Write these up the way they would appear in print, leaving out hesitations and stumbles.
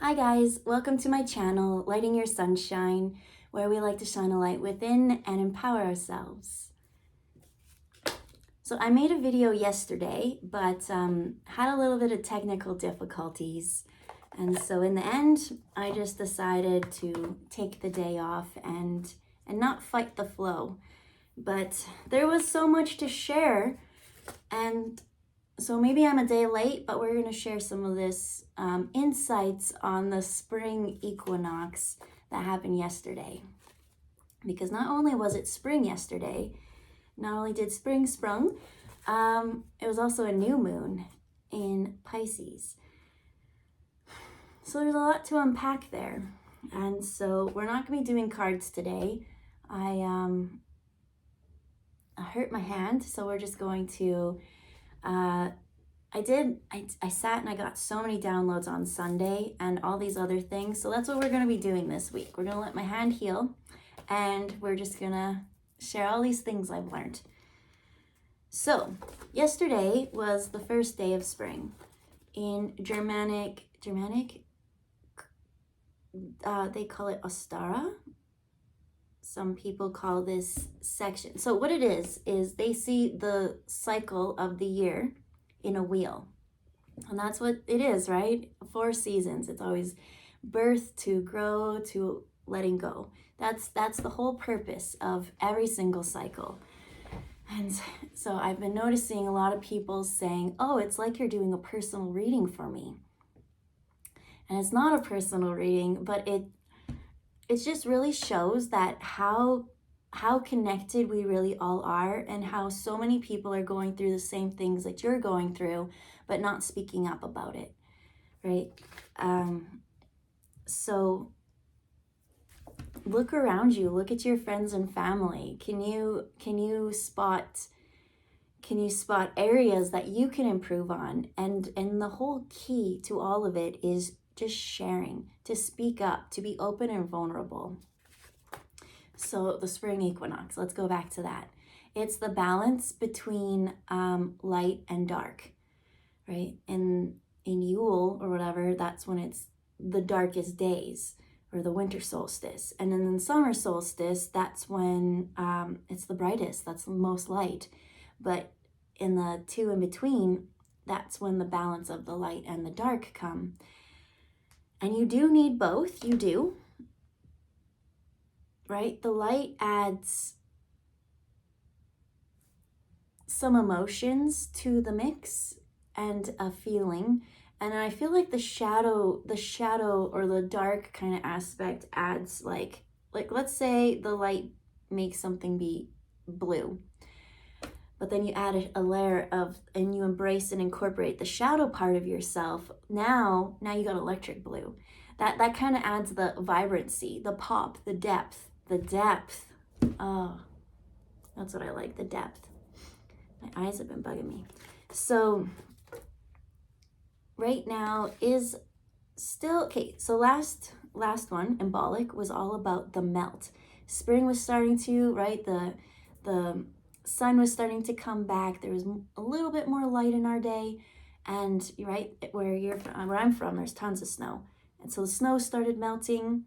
Hi guys, welcome to my channel, Lighting Your Sunshine, where we like to shine a light within and empower ourselves. So I made a video yesterday, but had a little bit of technical difficulties. And so in the end, I just decided to take the day off and not fight the flow. But there was so much to share, and so maybe I'm a day late, but we're going to share some of this insights on the spring equinox that happened yesterday. Because not only was it spring yesterday, not only did spring sprung, it was also a new moon in Pisces. So there's a lot to unpack there. And so we're not going to be doing cards today. I hurt my hand, so we're just going to I sat and I got so many downloads on Sunday and all these other things. So that's what we're going to be doing this week. We're going to let my hand heal and we're just going to share all these things I've learned. So yesterday was the first day of spring. In Germanic, they call it Ostara. Some people call this section. So what it is they see the cycle of the year in a wheel. And that's what it is, right? 4 seasons. It's always birth to grow to letting go. That's the whole purpose of every single cycle. And so I've been noticing a lot of people saying, oh, it's like you're doing a personal reading for me. And it's not a personal reading, but it just really shows that how connected we really all are, and how so many people are going through the same things that you're going through, but not speaking up about it, right? So look around you, look at your friends and family. Can you spot areas that you can improve on? And the whole key to all of it is just sharing, to speak up, to be open and vulnerable. So the spring equinox, let's go back to that. It's the balance between light and dark, right? In Yule or whatever, that's when it's the darkest days, or the winter solstice. And then the summer solstice, that's when it's the brightest, that's the most light. But in the two in between, that's when the balance of the light and the dark come. And you do need both, you do. Right? The light adds some emotions to the mix and a feeling. And I feel like the shadow or the dark kind of aspect adds like let's say the light makes something be blue, but then you add a layer of, and you embrace and incorporate the shadow part of yourself. Now you got electric blue. That kind of adds the vibrancy, the pop, the depth. Oh, that's what I like, the depth. My eyes have been bugging me. So right now is still, okay, so last one, embolic, was all about the melt. Spring was starting to, right, the sun was starting to come back. There was a little bit more light in our day. And right where I'm from, there's tons of snow. And so the snow started melting.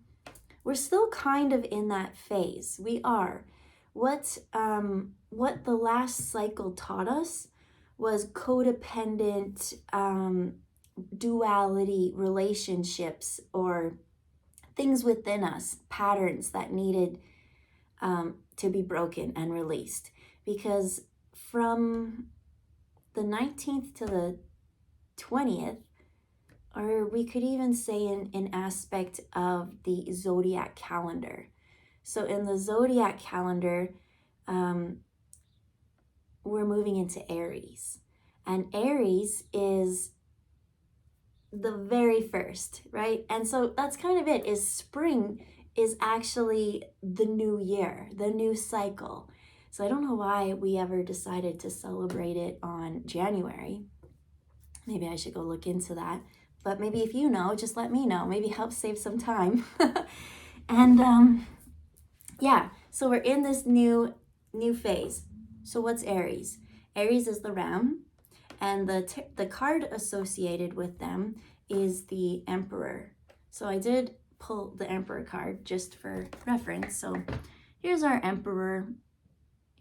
We're still kind of in that phase. We are. What the last cycle taught us was codependent duality relationships, or things within us, patterns that needed to be broken and released. Because from the 19th to the 20th, or we could even say an aspect of the zodiac calendar. So in the zodiac calendar, we're moving into Aries. And Aries is the very first, right? And so that's kind of it, is spring is actually the new year, the new cycle. So I don't know why we ever decided to celebrate it on January. Maybe I should go look into that. But maybe if you know, just let me know. Maybe help save some time. And yeah, so we're in this new phase. So what's Aries? Aries is the ram, and the card associated with them is the Emperor. So I did pull the Emperor card just for reference. So here's our Emperor,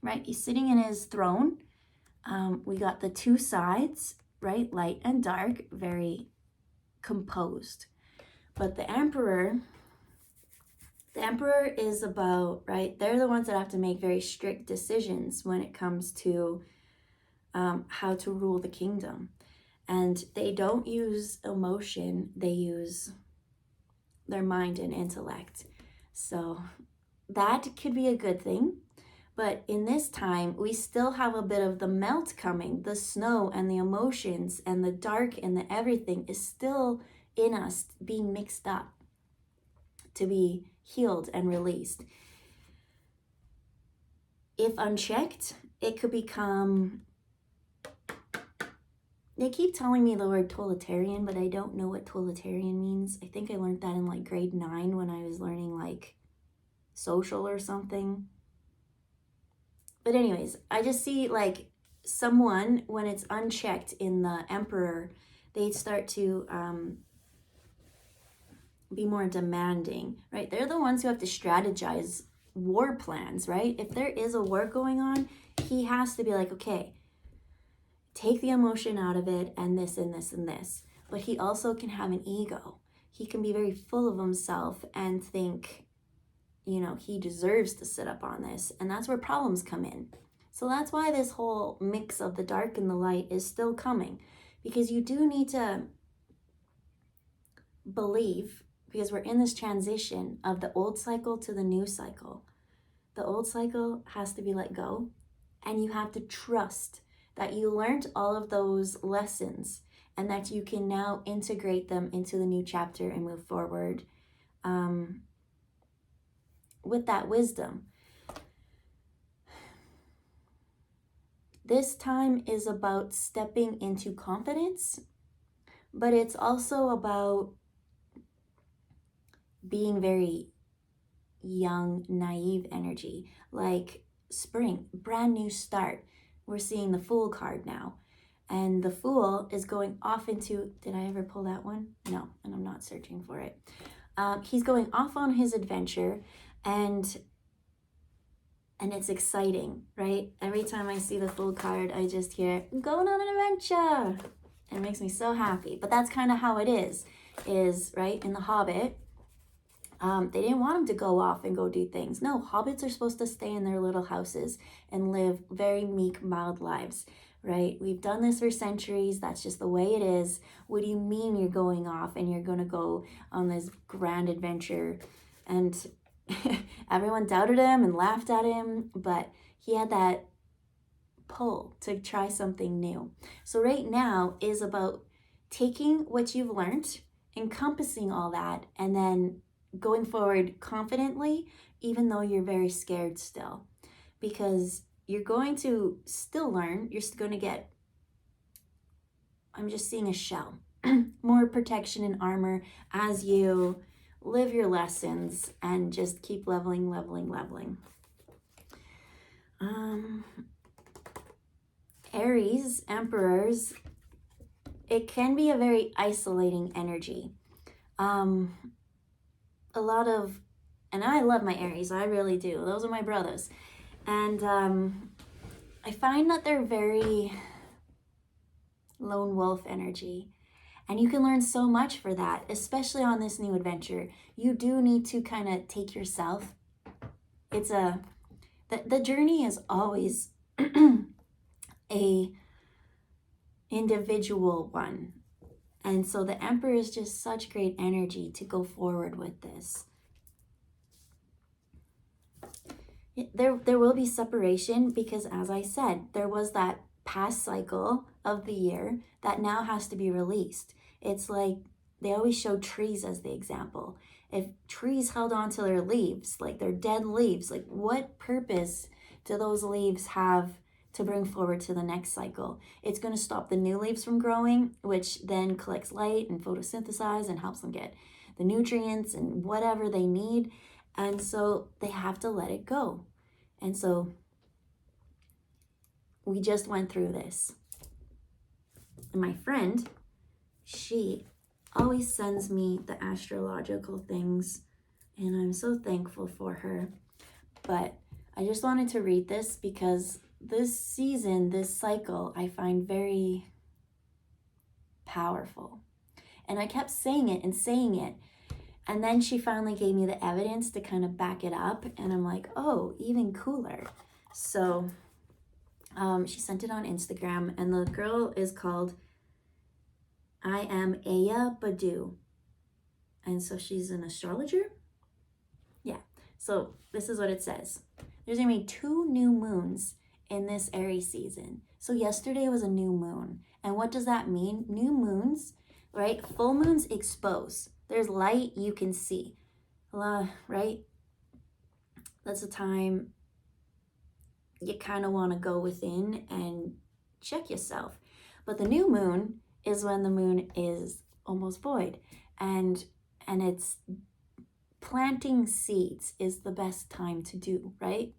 right? He's sitting in his throne. We got the two sides, right? Light and dark, very composed. But the Emperor is about, right? They're the ones that have to make very strict decisions when it comes to how to rule the kingdom. And they don't use emotion, they use their mind and intellect. So that could be a good thing. But in this time, we still have a bit of the melt coming. The snow and the emotions and the dark and the everything is still in us, being mixed up to be healed and released. If unchecked, it could become... They keep telling me the word totalitarian, but I don't know what totalitarian means. I think I learned that in like grade 9 when I was learning like social or something. But anyways, I just see like someone, when it's unchecked in the Emperor, they start to be more demanding, right? They're the ones who have to strategize war plans, right? If there is a war going on, he has to be like, okay, take the emotion out of it and this and this and this. But he also can have an ego. He can be very full of himself and think, you know, he deserves to sit up on this. And that's where problems come in. So that's why this whole mix of the dark and the light is still coming. Because you do need to believe, because we're in this transition of the old cycle to the new cycle. The old cycle has to be let go. And you have to trust that you learned all of those lessons and that you can now integrate them into the new chapter and move forward with that wisdom. This time is about stepping into confidence, but it's also about being very young, naive energy, like spring, brand new start. We're seeing the Fool card now. And the Fool is going off into, did I ever pull that one? No, and I'm not searching for it. He's going off on his adventure, and it's exciting, right? Every time I see the Fool card, I just hear, I'm going on an adventure. And it makes me so happy. But that's kind of how it is, right? In The Hobbit, they didn't want him to go off and go do things. No, hobbits are supposed to stay in their little houses and live very meek, mild lives, right? We've done this for centuries. That's just the way it is. What do you mean you're going off and you're going to go on this grand adventure? And everyone doubted him and laughed at him, but he had that pull to try something new. So right now is about taking what you've learned, encompassing all that, and then going forward confidently, even though you're very scared still, because you're going to still learn. You're still going to get, I'm just seeing a shell, more protection and armor as you live your lessons and just keep leveling. Aries, Emperors, it can be a very isolating energy. A lot of, and I love my Aries, I really do. Those are my brothers. And I find that they're very lone wolf energy. And you can learn so much for that, especially on this new adventure. You do need to kind of take yourself. It's the journey is always a individual one. And so the Emperor is just such great energy to go forward with this. There will be separation because, as I said, there was that past cycle of the year that now has to be released. It's like they always show trees as the example. If trees held on to their leaves, like their dead leaves, like what purpose do those leaves have to bring forward to the next cycle? It's going to stop the new leaves from growing, which then collects light and photosynthesize and helps them get the nutrients and whatever they need. And so they have to let it go. And so we just went through this. And my friend, she always sends me the astrological things, and I'm so thankful for her. But I just wanted to read this because this season, this cycle, I find very powerful. And I kept saying it and saying it. And then she finally gave me the evidence to kind of back it up. And I'm like, oh, even cooler. So she sent it on Instagram. And the girl is called I Am Aya Badu. And so she's an astrologer. Yeah. So this is what it says. There's going to be 2 new moons in this Aries season. So yesterday was a new moon. And what does that mean? New moons, right? Full moons expose. There's light you can see. Right? That's a time you kind of want to go within and check yourself. But the new moon is when the moon is almost void. And it's planting seeds is the best time to do, right?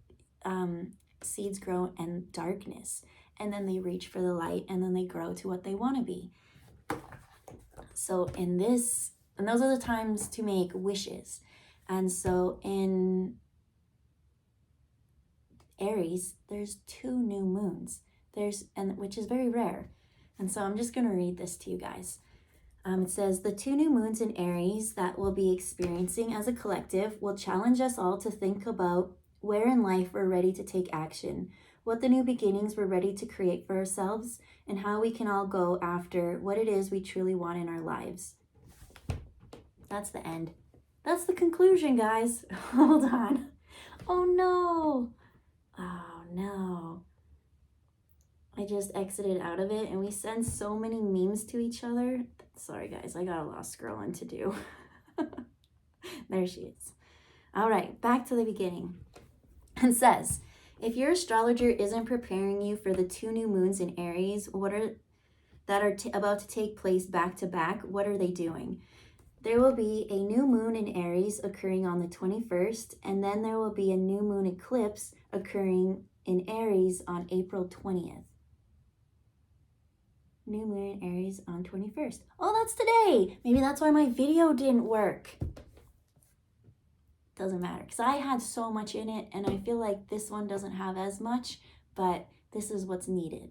Seeds grow in darkness, and then they reach for the light, and then they grow to what they want to be. So those are the times to make wishes. And so in Aries, there's 2 new moons. Which is very rare. And so I'm just going to read this to you guys. It says, the 2 new moons in Aries that we'll be experiencing as a collective will challenge us all to think about where in life we're ready to take action, what the new beginnings we're ready to create for ourselves, and how we can all go after what it is we truly want in our lives. That's the end. That's the conclusion, guys. Hold on. Oh no. Oh no. I just exited out of it, and we send so many memes to each other. Sorry, guys, I got a lot of scrolling to do. There she is. All right, back to the beginning. It says, if your astrologer isn't preparing you for the 2 new moons in Aries, that are about to take place back to back, what are they doing? There will be a new moon in Aries occurring on the 21st, and then there will be a new moon eclipse occurring in Aries on April 20th. New moon in Aries on 21st. Oh, that's today. Maybe that's why my video didn't work. Doesn't matter, because I had so much in it, and I feel like this one doesn't have as much, but this is what's needed.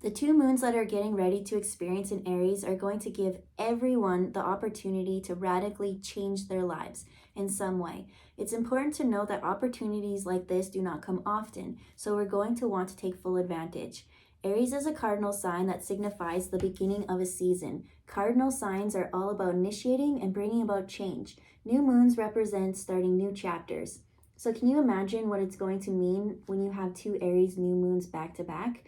The 2 moons that are getting ready to experience in Aries are going to give everyone the opportunity to radically change their lives in some way. It's important to know that opportunities like this do not come often, so we're going to want to take full advantage. Aries is a cardinal sign that signifies the beginning of a season. Cardinal signs are all about initiating and bringing about change. New moons represent starting new chapters. So can you imagine what it's going to mean when you have 2 Aries new moons back to back?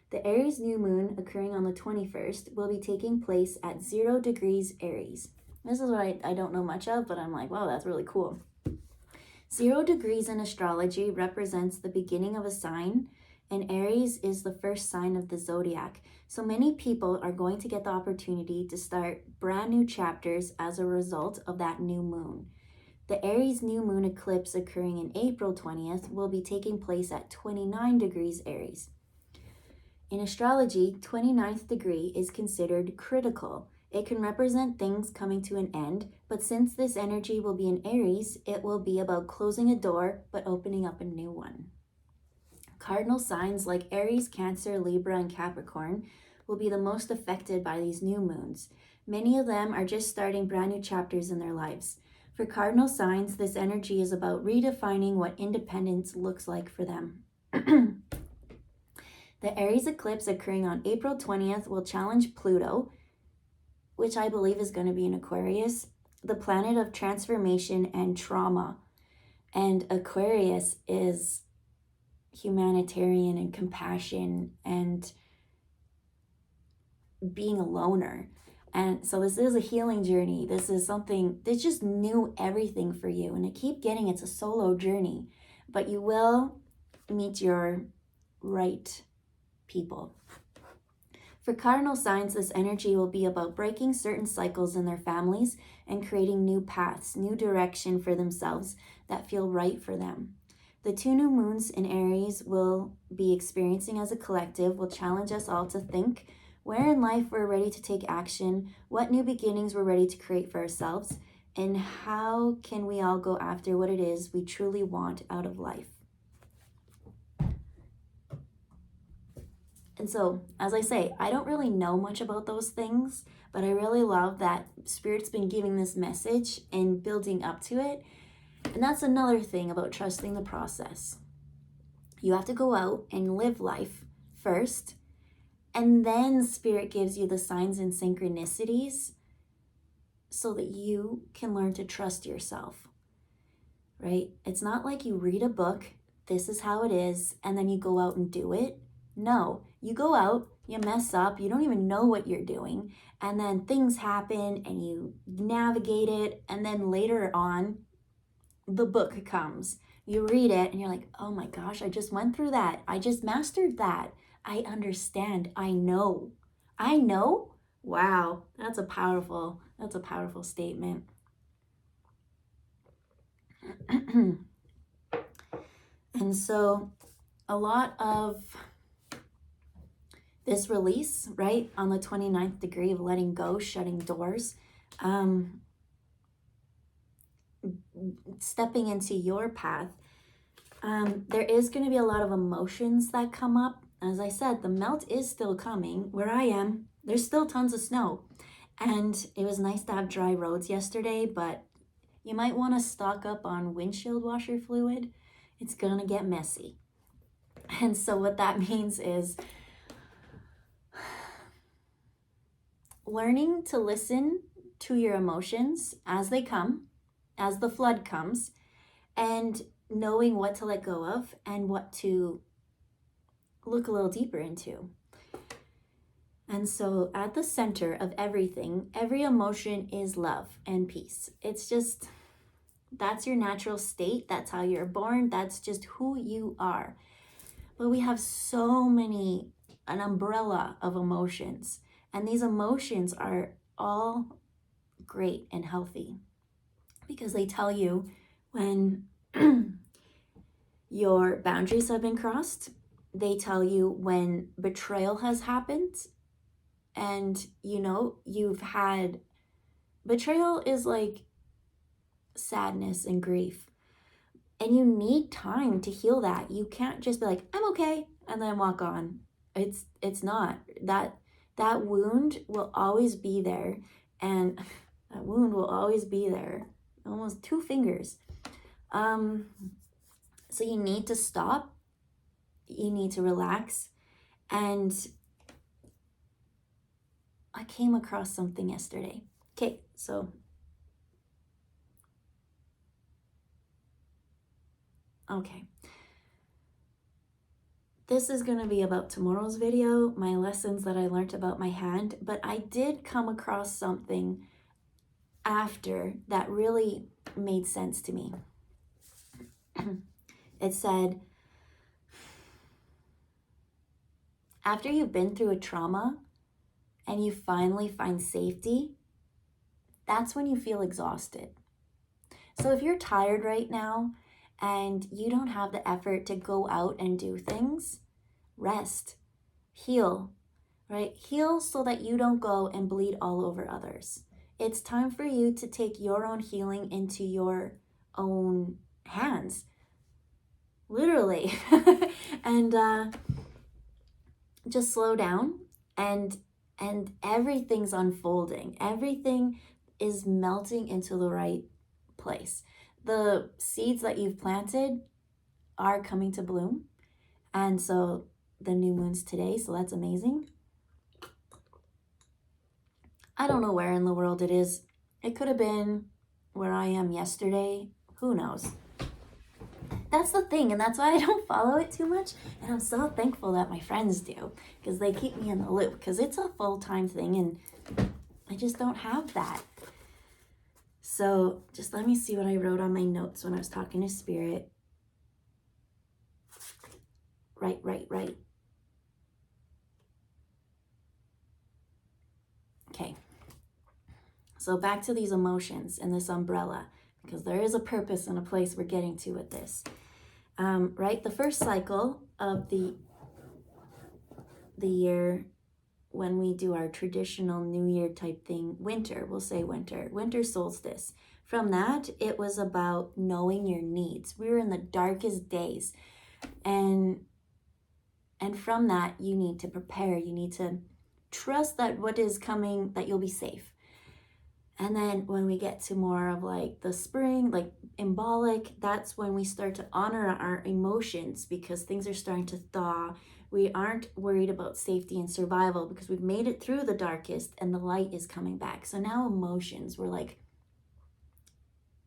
The Aries new moon occurring on the 21st will be taking place at 0 degrees Aries. This is what I don't know much of, but I'm like, wow, that's really cool. 0 degrees in astrology represents the beginning of a sign, and Aries is the first sign of the zodiac. So many people are going to get the opportunity to start brand new chapters as a result of that new moon. The Aries new moon eclipse occurring in April 20th will be taking place at 29 degrees Aries. In astrology, 29th degree is considered critical. It can represent things coming to an end, but since this energy will be in Aries, it will be about closing a door but opening up a new one. Cardinal signs like Aries, Cancer, Libra, and Capricorn will be the most affected by these new moons. Many of them are just starting brand new chapters in their lives. For cardinal signs, this energy is about redefining what independence looks like for them. The Aries eclipse occurring on April 20th will challenge Pluto, which I believe is going to be in Aquarius, the planet of transformation and trauma. And Aquarius is humanitarian and compassion and being a loner. And so this is a healing journey. This is something that's just new everything for you. And I keep getting it's a solo journey, but you will meet your right people. For cardinal signs, this energy will be about breaking certain cycles in their families and creating new paths, new direction for themselves that feel right for them. The 2 new moons in Aries will be experiencing as a collective will challenge us all to think where in life we're ready to take action, what new beginnings we're ready to create for ourselves, and how can we all go after what it is we truly want out of life. And so, as I say, I don't really know much about those things, but I really love that Spirit's been giving this message and building up to it. And that's another thing about trusting the process. You have to go out and live life first, and then Spirit gives you the signs and synchronicities so that you can learn to trust yourself, right? It's not like you read a book, this is how it is, and then you go out and do it. No, you go out, you mess up, you don't even know what you're doing, and then things happen and you navigate it, and then later on, the book comes. You read it and you're like, oh my gosh, I just went through that. I just mastered that. I understand. I know. I know? Wow, that's a powerful statement. And so a lot of this release, right, on the 29th degree of letting go, shutting doors, stepping into your path, there is going to be a lot of emotions that come up. As I said, the melt is still coming. Where I am, there's still tons of snow. And it was nice to have dry roads yesterday, but you might want to stock up on windshield washer fluid. It's going to get messy. And so what that means is learning to listen to your emotions as they come, as the flood comes, and knowing what to let go of and what to look a little deeper into. And so at the center of everything, every emotion is love and peace. It's just, that's your natural state. That's how you're born. That's just who you are. But we have so many, an umbrella of emotions. And these emotions are all great and healthy because they tell you when your boundaries have been crossed. They tell you when betrayal has happened. And you've had, betrayal is like sadness and grief. And you need time to heal that. You can't just be like, I'm okay, and then walk on. It's not. That wound will always be there. And that wound will always be there. Almost 2 fingers. So you need to stop. You need to relax. And I came across something yesterday. Okay, so this is going to be about tomorrow's video, my lessons that I learned about my hand, but I did come across something after that really made sense to me. It said, after you've been through a trauma and you finally find safety, that's when you feel exhausted. So if you're tired right now and you don't have the effort to go out and do things, rest, heal, right? Heal so that you don't go and bleed all over others. It's time for you to take your own healing into your own hands, literally, and just slow down, and everything's unfolding. Everything is melting into the right place. The seeds that you've planted are coming to bloom. And so the new moon's today, so that's amazing. I don't know where in the world it is. It could have been where I am yesterday. Who knows? That's the thing, and that's why I don't follow it too much. And I'm so thankful that my friends do, because they keep me in the loop, because it's a full-time thing, and I just don't have that. So just let me see what I wrote on my notes when I was talking to Spirit. Right. Okay. So back to these emotions and this umbrella, because there is a purpose and a place we're getting to with this. Right? The first cycle of the year when we do our traditional New Year type thing, winter, we'll say winter solstice. From that, it was about knowing your needs. We were in the darkest days. And from that, you need to prepare. You need to trust that what is coming, that you'll be safe. And then when we get to more of like the spring, like embolic, that's when we start to honor our emotions, because things are starting to thaw. We aren't worried about safety and survival because we've made it through the darkest and the light is coming back. So now emotions, we're like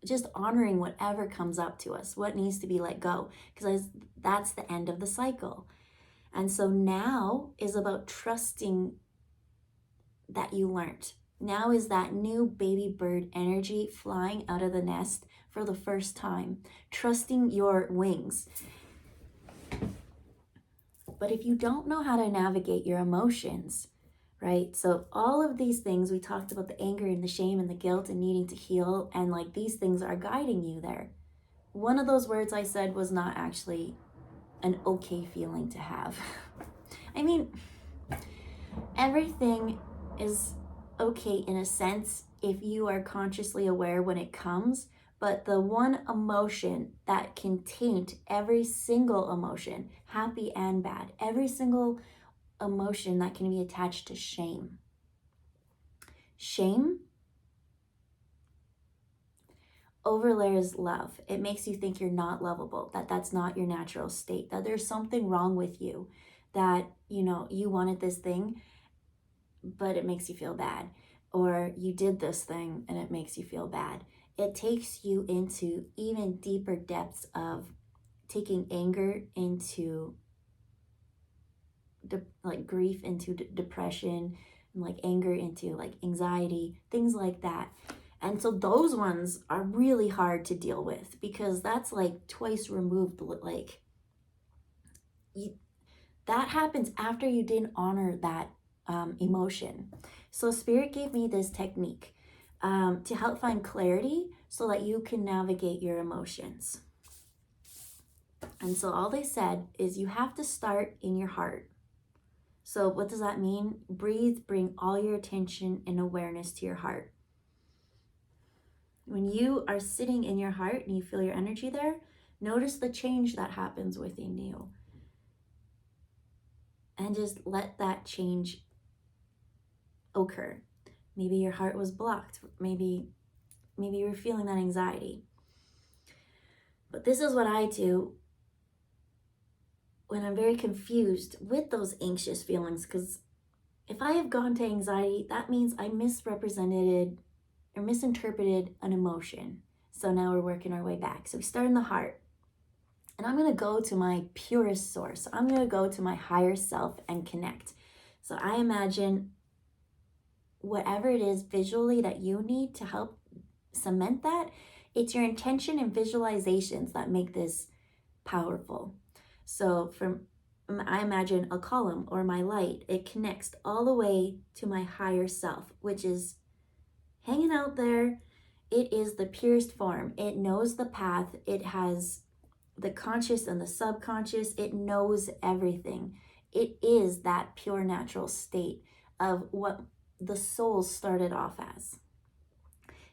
just honoring whatever comes up to us, what needs to be let go, because that's the end of the cycle. And so now is about trusting that you learned. Now is that new baby bird energy flying out of the nest for the first time, trusting your wings. But if you don't know how to navigate your emotions, right? So all of these things, we talked about the anger and the shame and the guilt and needing to heal, and like these things are guiding you there. One of those words I said was not actually an okay feeling to have. I mean, everything is okay in a sense if you are consciously aware when it comes, but the one emotion that can taint every single emotion, happy and bad, every single emotion that can be attached to shame. Shame overlayers love. It makes you think you're not lovable, that that's not your natural state, that there's something wrong with you, that, you know, you wanted this thing, but it makes you feel bad, or you did this thing and it makes you feel bad. It takes you into even deeper depths of taking anger into like grief, into depression, and like anger into like anxiety, things like that. And so those ones are really hard to deal with, because that's like twice removed. Like that happens after you didn't honor that emotion. So Spirit gave me this technique to help find clarity so that you can navigate your emotions. And so all they said is you have to start in your heart. So what does that mean? Breathe, bring all your attention and awareness to your heart. When you are sitting in your heart and you feel your energy there, notice the change that happens within you. And just let that change occur. Maybe your heart was blocked. Maybe you were feeling that anxiety. But this is what I do when I'm very confused with those anxious feelings, because if I have gone to anxiety, that means I misrepresented or misinterpreted an emotion. So now we're working our way back. So we start in the heart. And I'm going to go to my purest source. I'm going to go to my higher self and connect. So I imagine whatever it is visually that you need to help cement that, it's your intention and visualizations that make this powerful. So I imagine a column or my light, it connects all the way to my higher self, which is hanging out there. It is the purest form. It knows the path. It has the conscious and the subconscious. It knows everything. It is that pure natural state of what the soul started off as.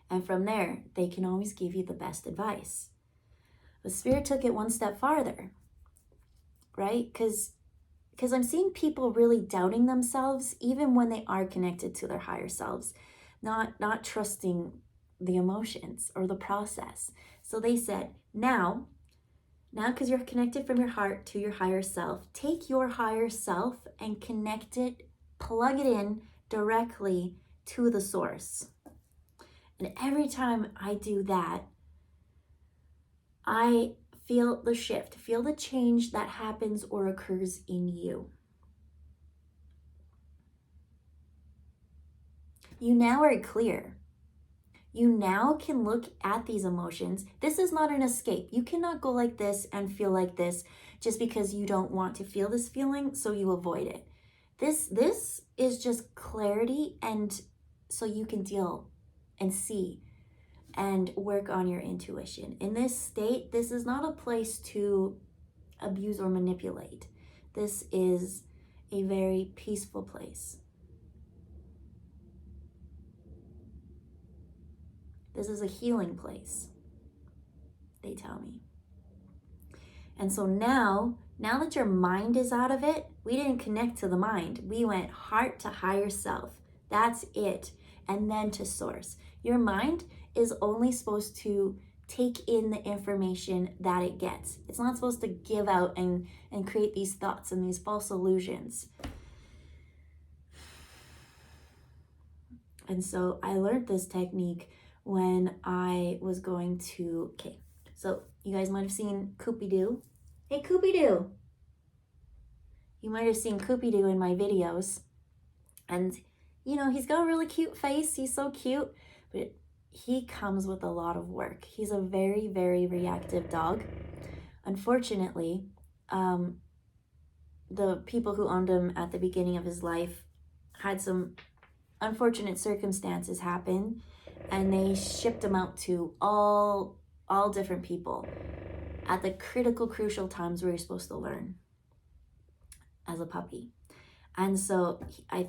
And from there, they can always give you the best advice. But Spirit took it one step farther, right? Because I'm seeing people really doubting themselves, even when they are connected to their higher selves, not trusting the emotions or the process. So they said, now, because you're connected from your heart to your higher self, take your higher self and connect it, plug it in directly to the source. And every time I do that, I feel the shift, feel the change that happens or occurs in you. You now are clear. You now can look at these emotions. This is not an escape. You cannot go like this and feel like this just because you don't want to feel this feeling, so you avoid it. This is just clarity, and so you can deal and see and work on your intuition. In this state, this is not a place to abuse or manipulate. This is a very peaceful place. This is a healing place, they tell me. And so now that your mind is out of it, we didn't connect to the mind. We went heart to higher self. That's it. And then to source. Your mind is only supposed to take in the information that it gets. It's not supposed to give out and create these thoughts and these false illusions. And so I learned this technique when I was going to, okay, so you guys might have seen Coopy-Doo. Hey, Coopy-Doo. You might have seen Coopy-Doo in my videos. And, you know, he's got a really cute face. He's so cute. But he comes with a lot of work. He's a very, very reactive dog. Unfortunately, the people who owned him at the beginning of his life had some unfortunate circumstances happen, and they shipped him out to all different people at the critical, crucial times where you're supposed to learn as a puppy. And so I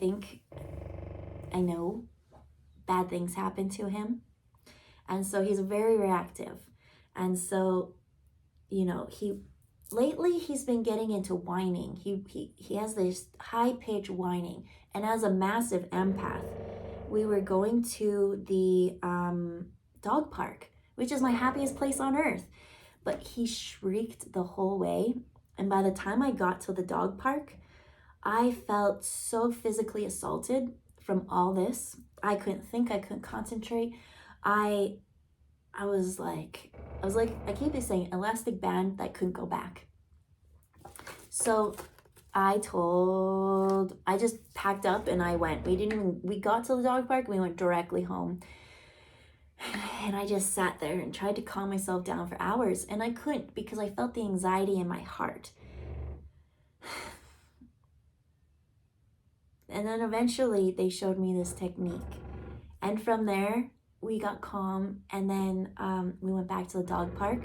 know bad things happen to him. And so he's very reactive. And so, you know, lately he's been getting into whining. He has this high-pitched whining. And as a massive empath, we were going to the dog park, which is my happiest place on earth. But he shrieked the whole way. And by the time I got to the dog park, I felt so physically assaulted from all this. I couldn't think, I couldn't concentrate. I was like, I keep saying, elastic band that couldn't go back. So I just packed up and I went. We got to the dog park and we went directly home. And I just sat there and tried to calm myself down for hours. And I couldn't, because I felt the anxiety in my heart. And then eventually they showed me this technique. And from there, we got calm. And then we went back to the dog park.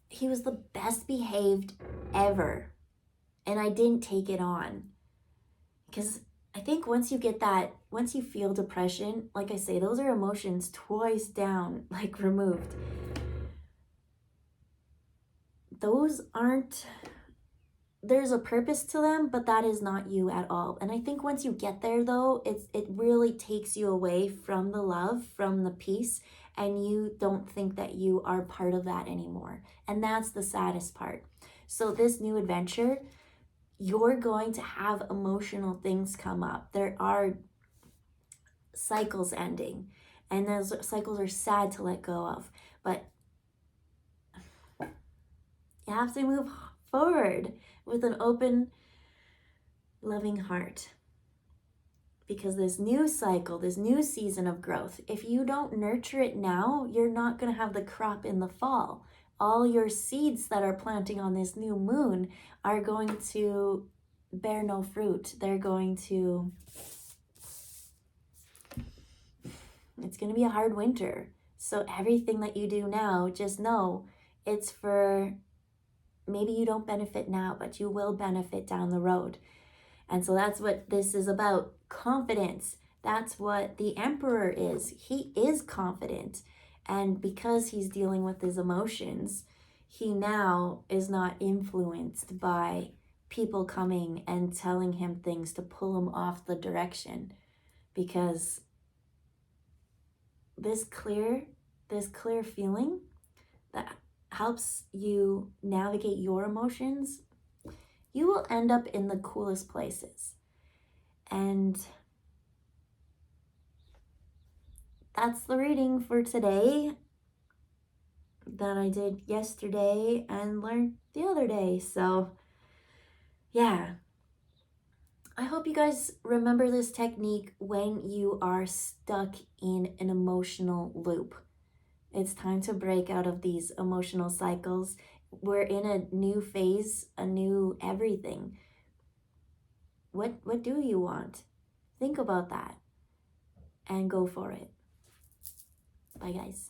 He was the best behaved ever. And I didn't take it on. Because I think once you feel depression, like I say, those are emotions twice down, like removed. Those aren't, there's a purpose to them, but that is not you at all. And I think once you get there though, it really takes you away from the love, from the peace, and you don't think that you are part of that anymore. And that's the saddest part. So this new adventure, you're going to have emotional things come up. There are cycles ending, and those cycles are sad to let go of, but you have to move forward with an open, loving heart. Because this new cycle, this new season of growth, if you don't nurture it now, you're not going to have the crop in the fall. All your seeds that are planting on this new moon are going to bear no fruit. It's going to be a hard winter. So everything that you do now, just know it's for, maybe you don't benefit now, but you will benefit down the road. And so that's what this is about. Confidence. That's what the Emperor is. He is confident. And because he's dealing with his emotions, he now is not influenced by people coming and telling him things to pull him off the direction. Because this clear feeling that helps you navigate your emotions, you will end up in the coolest places. And that's the reading for today that I did yesterday and learned the other day. So yeah, I hope you guys remember this technique when you are stuck in an emotional loop. It's time to break out of these emotional cycles. We're in a new phase, a new everything. What do you want? Think about that and go for it. Bye, guys.